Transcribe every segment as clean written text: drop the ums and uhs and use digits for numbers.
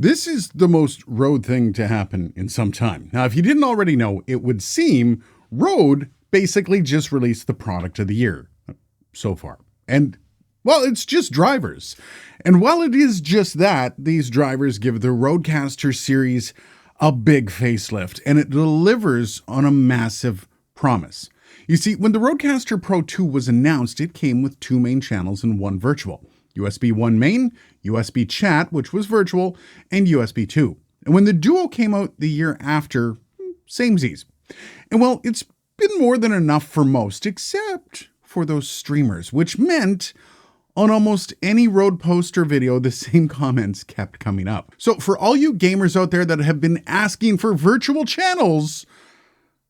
This is the most Rode thing to happen in some time. Now, if you didn't already know, it would seem Rode basically just released the product of the year so far. And, well, it's just drivers. And while it is just that, these drivers give the Rodecaster series a big facelift, and it delivers on a massive promise. You see, when the Rodecaster Pro 2 was announced, it came with two main channels and one virtual. USB 1 main, USB chat, which was virtual, and USB 2. And when the Duo came out the year after, samesies. And well, it's been more than enough for most, except for those streamers, which meant on almost any Rode post or video, the same comments kept coming up. So for all you gamers out there that have been asking for virtual channels,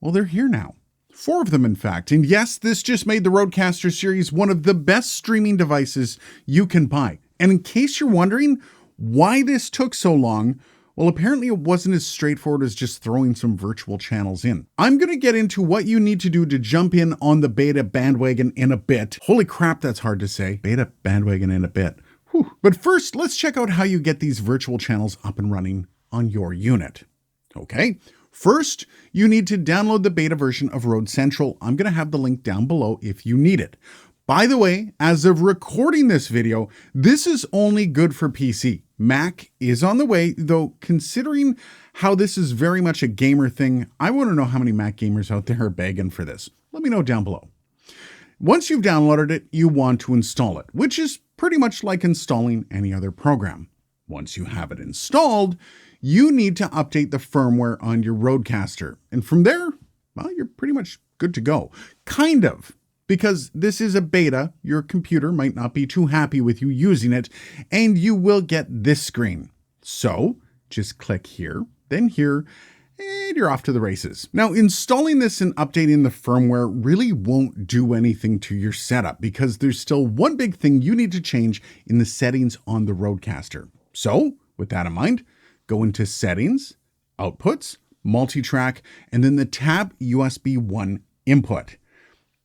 well, they're here now. 4 of them, in fact. And yes, this just made the Rodecaster series one of the best streaming devices you can buy. And in case you're wondering why this took so long, well, apparently it wasn't as straightforward as just throwing some virtual channels in. I'm going to get into what you need to do to jump in on the beta bandwagon in a bit. Holy crap, that's hard to say. Beta bandwagon in a bit. Whew. But first, let's check out how you get these virtual channels up and running on your unit. Okay. First, you need to download the beta version of Rode Central. I'm going to have the link down below if you need it. By the way, as of recording this video, this is only good for PC. Mac is on the way, though considering how this is very much a gamer thing, I want to know how many Mac gamers out there are begging for this. Let me know down below. Once you've downloaded it, you want to install it, which is pretty much like installing any other program. Once you have it installed, you need to update the firmware on your Rodecaster. And from there, well, you're pretty much good to go. Kind of. Because this is a beta, your computer might not be too happy with you using it, and you will get this screen. So just click here, then here, and you're off to the races. Now, installing this and updating the firmware really won't do anything to your setup because there's still one big thing you need to change in the settings on the Rodecaster. So with that in mind, go into Settings, Outputs, Multi-Track, and then the tab USB 1 Input.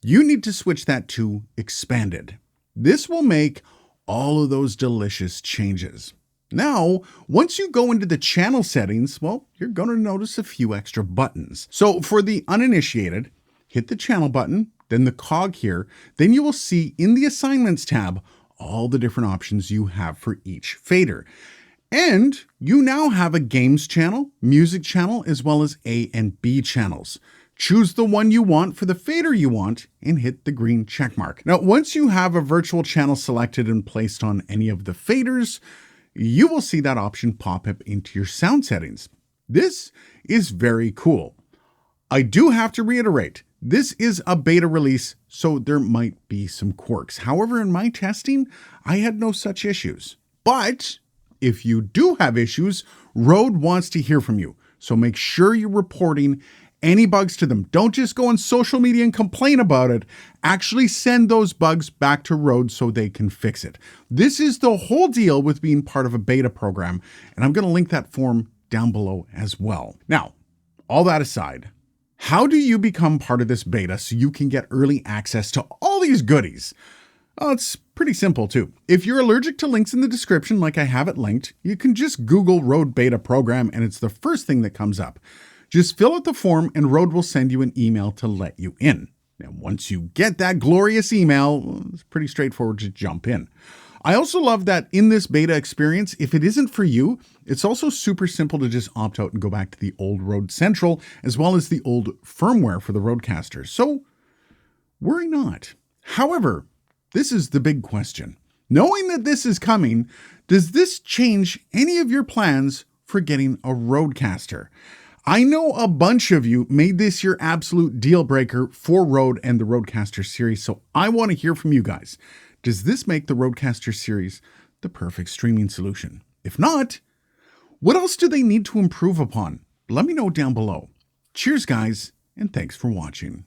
You need to switch that to Expanded. This will make all of those delicious changes. Now, once you go into the channel settings, well, you're going to notice a few extra buttons. So for the uninitiated, hit the channel button, then the cog here, then you will see in the Assignments tab all the different options you have for each fader. And you now have a games channel, music channel, as well as A and B channels. Choose the one you want for the fader you want and hit the green check mark. Now, once you have a virtual channel selected and placed on any of the faders, you will see that option pop up into your sound settings. This is very cool. I do have to reiterate, this is a beta release, so there might be some quirks. However, in my testing, I had no such issues. But if you do have issues, Rode wants to hear from you. So make sure you're reporting any bugs to them. Don't just go on social media and complain about it. Actually send those bugs back to Rode so they can fix it. This is the whole deal with being part of a beta program, and I'm going to link that form down below as well. Now, all that aside, how do you become part of this beta so you can get early access to all these goodies? Well, it's pretty simple too. If you're allergic to links in the description like I have it linked, you can just Google Rode beta program and it's the first thing that comes up. Just fill out the form and Rode will send you an email to let you in. Now, once you get that glorious email, it's pretty straightforward to jump in. I also love that in this beta experience, if it isn't for you, it's also super simple to just opt out and go back to the old Rode Central, as well as the old firmware for the Rodecaster. So worry not. However, this is the big question. Knowing that this is coming, does this change any of your plans for getting a Rodecaster? I know a bunch of you made this your absolute deal breaker for Rode and the Rodecaster series, so I want to hear from you guys. Does this make the Rodecaster series the perfect streaming solution? If not, what else do they need to improve upon? Let me know down below. Cheers, guys, and thanks for watching.